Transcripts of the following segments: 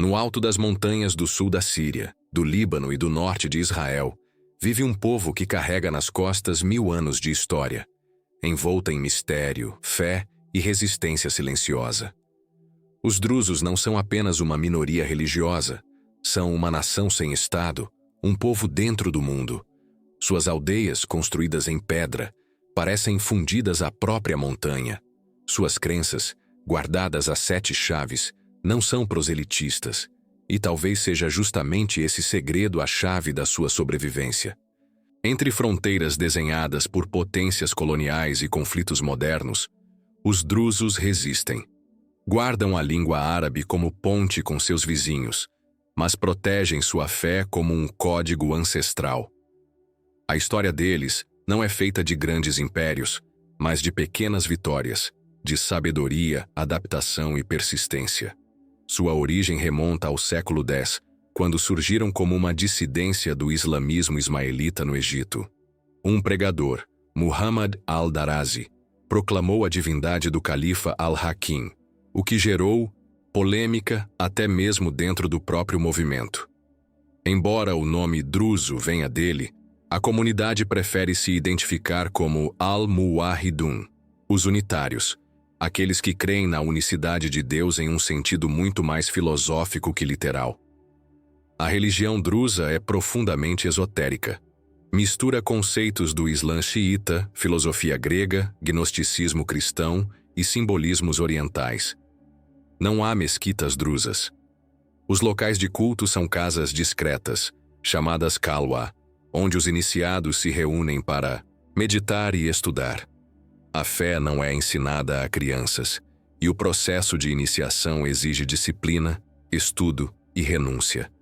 No alto das montanhas do sul da Síria, do Líbano e do norte de Israel, vive um povo que carrega nas costas 1000 anos de história, envolta em mistério, fé e resistência silenciosa. Os drusos não são apenas uma minoria religiosa, são uma nação sem Estado, um povo dentro do mundo. Suas aldeias, construídas em pedra, parecem fundidas à própria montanha. Suas crenças, guardadas a 7 chaves, não são proselitistas, e talvez seja justamente esse segredo a chave da sua sobrevivência. Entre fronteiras desenhadas por potências coloniais e conflitos modernos, os drusos resistem. Guardam a língua árabe como ponte com seus vizinhos, mas protegem sua fé como um código ancestral. A história deles não é feita de grandes impérios, mas de pequenas vitórias, de sabedoria, adaptação e persistência. Sua origem remonta ao século X, quando surgiram como uma dissidência do islamismo ismaelita no Egito. Um pregador, Muhammad al-Darazi, proclamou a divindade do califa al-Hakim, o que gerou polêmica até mesmo dentro do próprio movimento. Embora o nome druso venha dele, a comunidade prefere se identificar como al-Muwahidun, os unitários, aqueles que creem na unicidade de Deus em um sentido muito mais filosófico que literal. A religião drusa é profundamente esotérica. Mistura conceitos do Islã xiita, filosofia grega, gnosticismo cristão e simbolismos orientais. Não há mesquitas drusas. Os locais de culto são casas discretas, chamadas kalwa, onde os iniciados se reúnem para meditar e estudar. A fé não é ensinada a crianças, e o processo de iniciação exige disciplina, estudo e renúncia.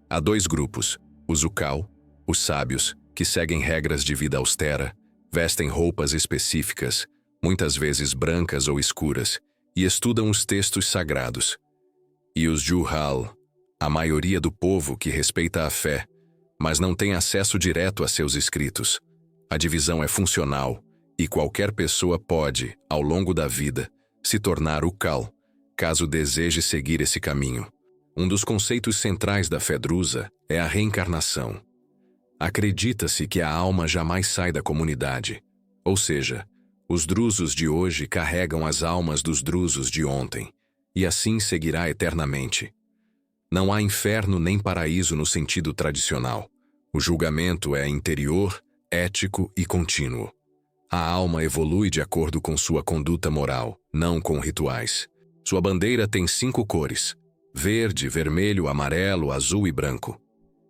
Há 2 grupos, os ukal, os sábios, que seguem regras de vida austera, vestem roupas específicas, muitas vezes brancas ou escuras, e estudam os textos sagrados. E os juhal, a maioria do povo que respeita a fé, mas não tem acesso direto a seus escritos. A divisão é funcional, e qualquer pessoa pode, ao longo da vida, se tornar ukal, caso deseje seguir esse caminho. Um dos conceitos centrais da fé drusa é a reencarnação. Acredita-se que a alma jamais sai da comunidade, ou seja, os drusos de hoje carregam as almas dos drusos de ontem, e assim seguirá eternamente. Não há inferno nem paraíso no sentido tradicional. O julgamento é interior, ético e contínuo. A alma evolui de acordo com sua conduta moral, não com rituais. Sua bandeira tem 5 cores: verde, vermelho, amarelo, azul e branco,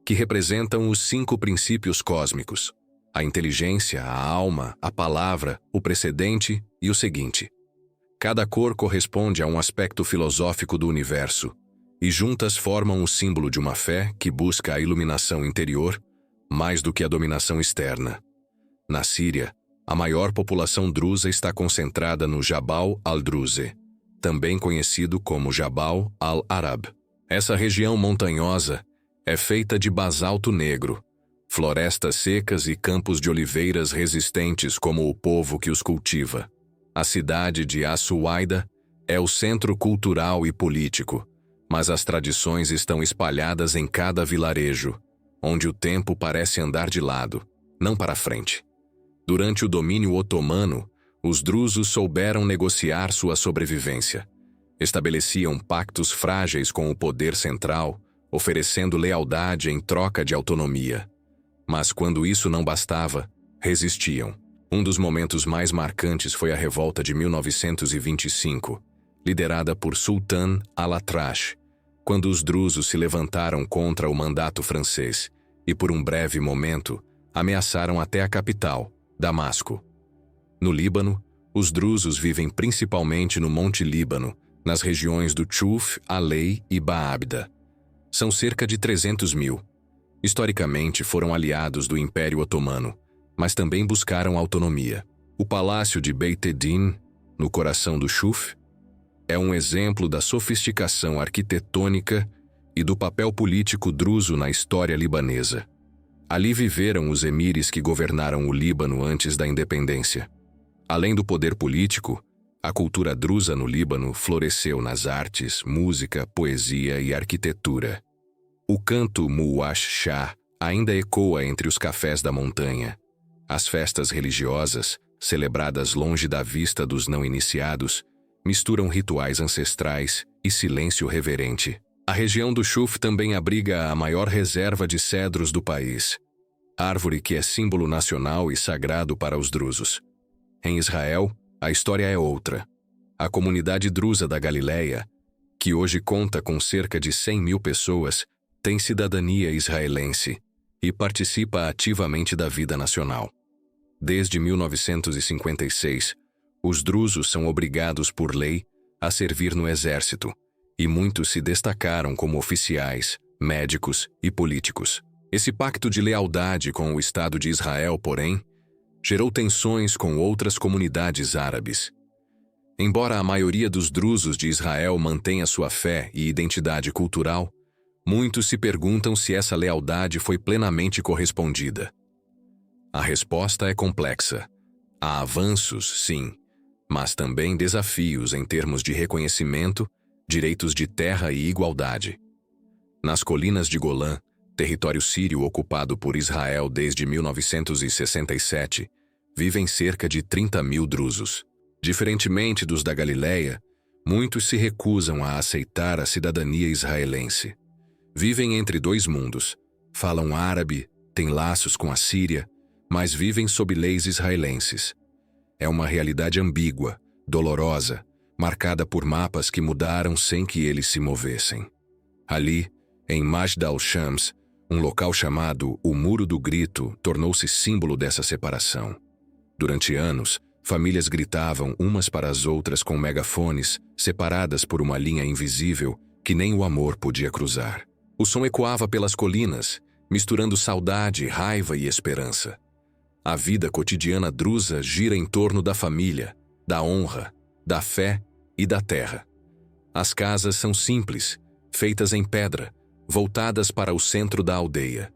que representam os 5 princípios cósmicos: a inteligência, a alma, a palavra, o precedente e o seguinte. Cada cor corresponde a um aspecto filosófico do universo, e juntas formam o símbolo de uma fé que busca a iluminação interior mais do que a dominação externa. Na Síria, a maior população drusa está concentrada no Jabal al-Druze, também conhecido como Jabal al-Arab. Essa região montanhosa é feita de basalto negro, florestas secas e campos de oliveiras resistentes como o povo que os cultiva. A cidade de As-Suwaida é o centro cultural e político, mas as tradições estão espalhadas em cada vilarejo, onde o tempo parece andar de lado, não para frente. Durante o domínio otomano, os drusos souberam negociar sua sobrevivência. Estabeleciam pactos frágeis com o poder central, oferecendo lealdade em troca de autonomia. Mas quando isso não bastava, resistiam. Um dos momentos mais marcantes foi a revolta de 1925, liderada por Sultan al-Atrash, quando os drusos se levantaram contra o mandato francês e, por um breve momento, ameaçaram até a capital, Damasco. No Líbano, os drusos vivem principalmente no Monte Líbano, nas regiões do Chuf, Alei e Baabda. São cerca de 300 mil. Historicamente foram aliados do Império Otomano, mas também buscaram autonomia. O Palácio de Beit Eddin, no coração do Chuf, é um exemplo da sofisticação arquitetônica e do papel político druso na história libanesa. Ali viveram os emires que governaram o Líbano antes da independência. Além do poder político, A cultura drusa no Líbano floresceu nas artes, música, poesia e arquitetura. O canto Muwash Shah ainda ecoa entre os cafés da montanha. As festas religiosas, celebradas longe da vista dos não iniciados, misturam rituais ancestrais e silêncio reverente. A região do Shuf também abriga a maior reserva de cedros do país, árvore que é símbolo nacional e sagrado para os drusos. Em Israel, a história é outra. A comunidade drusa da Galileia, que hoje conta com cerca de 100 mil pessoas, tem cidadania israelense e participa ativamente da vida nacional. Desde 1956, os drusos são obrigados por lei a servir no exército, e muitos se destacaram como oficiais, médicos e políticos. Esse pacto de lealdade com o Estado de Israel, porém, gerou tensões com outras comunidades árabes. Embora a maioria dos drusos de Israel mantenha sua fé e identidade cultural, muitos se perguntam se essa lealdade foi plenamente correspondida. A resposta é complexa. Há avanços, sim, mas também desafios em termos de reconhecimento, direitos de terra e igualdade. Nas colinas de Golã, território sírio ocupado por Israel desde 1967, vivem cerca de 30 mil drusos. Diferentemente dos da Galileia, muitos se recusam a aceitar a cidadania israelense. Vivem entre dois mundos, falam árabe, têm laços com a Síria, mas vivem sob leis israelenses. É uma realidade ambígua, dolorosa, marcada por mapas que mudaram sem que eles se movessem. Ali, em Majd al-Shams, um local chamado o Muro do Grito tornou-se símbolo dessa separação. Durante anos, famílias gritavam umas para as outras com megafones, separadas por uma linha invisível que nem o amor podia cruzar. O som ecoava pelas colinas, misturando saudade, raiva e esperança. A vida cotidiana drusa gira em torno da família, da honra, da fé e da terra. As casas são simples, feitas em pedra, voltadas para o centro da aldeia.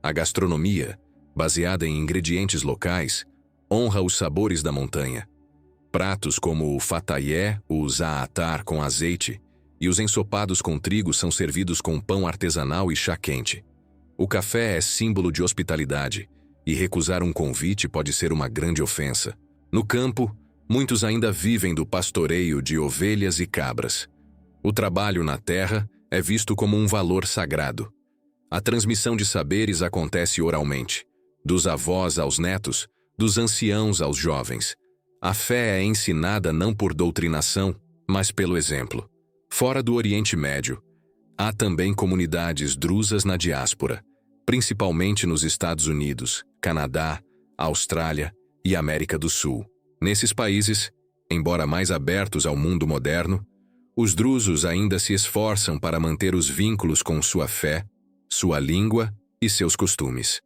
A gastronomia, baseada em ingredientes locais, honra os sabores da montanha. Pratos como o fatayé, o zaatar com azeite e os ensopados com trigo são servidos com pão artesanal e chá quente. O café é símbolo de hospitalidade, e recusar um convite pode ser uma grande ofensa. No campo, muitos ainda vivem do pastoreio de ovelhas e cabras. O trabalho na terra é visto como um valor sagrado. A transmissão de saberes acontece oralmente, dos avós aos netos, dos anciãos aos jovens. A fé é ensinada não por doutrinação, mas pelo exemplo. Fora do Oriente Médio, há também comunidades drusas na diáspora, principalmente nos Estados Unidos, Canadá, Austrália e América do Sul. Nesses países, embora mais abertos ao mundo moderno, os drusos ainda se esforçam para manter os vínculos com sua fé, sua língua e seus costumes.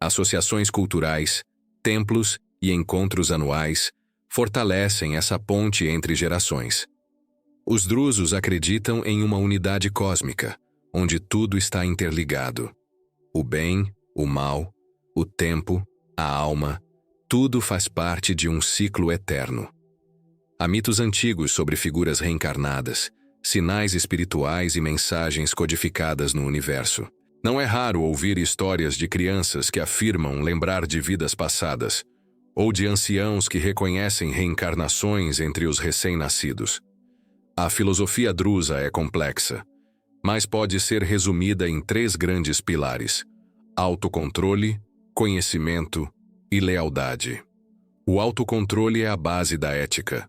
Associações culturais, templos e encontros anuais fortalecem essa ponte entre gerações. Os drusos acreditam em uma unidade cósmica, onde tudo está interligado. O bem, o mal, o tempo, a alma, tudo faz parte de um ciclo eterno. Há mitos antigos sobre figuras reencarnadas, sinais espirituais e mensagens codificadas no universo. Não é raro ouvir histórias de crianças que afirmam lembrar de vidas passadas, ou de anciãos que reconhecem reencarnações entre os recém-nascidos. A filosofia drusa é complexa, mas pode ser resumida em 3 grandes pilares: autocontrole, conhecimento e lealdade. O autocontrole é a base da ética.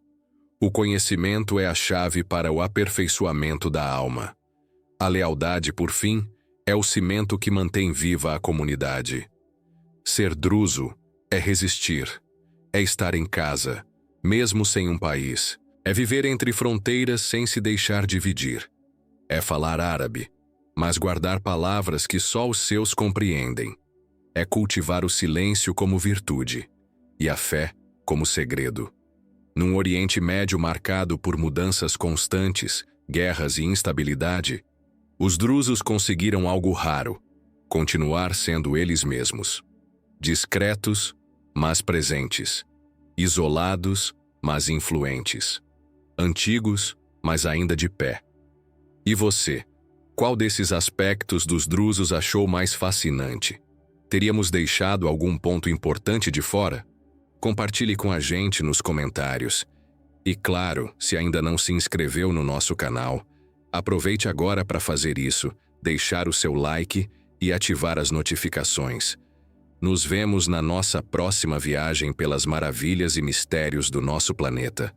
O conhecimento é a chave para o aperfeiçoamento da alma. A lealdade, por fim, é o cimento que mantém viva a comunidade. Ser druso é resistir, é estar em casa, mesmo sem um país. É viver entre fronteiras sem se deixar dividir. É falar árabe, mas guardar palavras que só os seus compreendem. É cultivar o silêncio como virtude e a fé como segredo. Num Oriente Médio marcado por mudanças constantes, guerras e instabilidade, os drusos conseguiram algo raro: continuar sendo eles mesmos. Discretos, mas presentes. Isolados, mas influentes. Antigos, mas ainda de pé. E você? Qual desses aspectos dos drusos achou mais fascinante? Teríamos deixado algum ponto importante de fora? Compartilhe com a gente nos comentários. E claro, se ainda não se inscreveu no nosso canal, aproveite agora para fazer isso, deixar o seu like e ativar as notificações. Nos vemos na nossa próxima viagem pelas maravilhas e mistérios do nosso planeta.